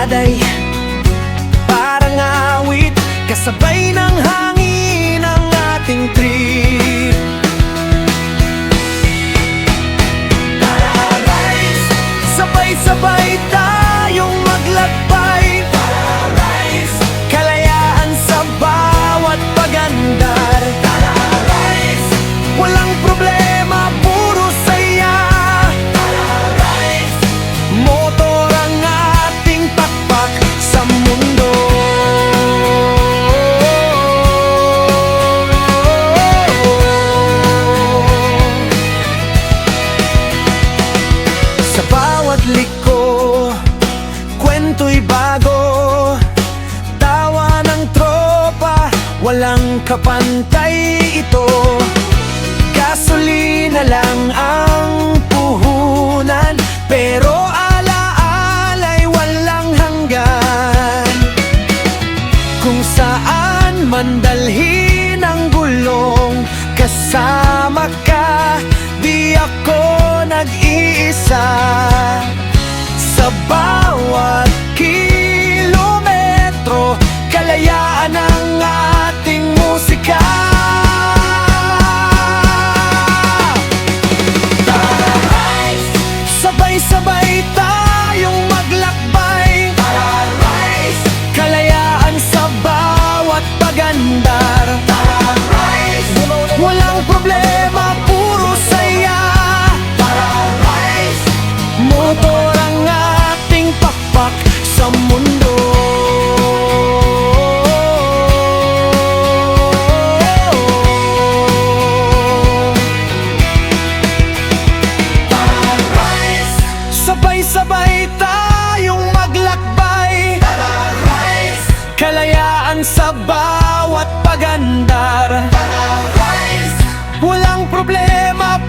Aday parang awit, kasabay ng hangin ang ating trip. Tara rise, sabay-sabay tayong maglakbay. Tara rise, kalayaan sa bawat pag-andar. Tara rise, walang problema, puro saya. Tara rise, motor ang ating pakpak sa mundo. Sa bawat liko, kwento'y bago, tawa ng tropa, walang kapantay ito. Gasolina lang ang puhunan, pero alaala'y walang hanggan. Kung saan man dalhin ang gulong, kasama ka, di ako nag-iisa. Sa bawat kilometro, kalayaan ang ating musika. Tara rise, sabay-sabay tayong maglakbay. Tara rise, kalayaan sa bawat pag-andar. Tara rise, walang problema, puro saya. Tara rise, motor ang ating pakpak sa mundo. Tara rise, sabay-sabay tayong maglakbay. Tara rise, kalayaan sa bawat pag-andar. Tara rise, walang problema,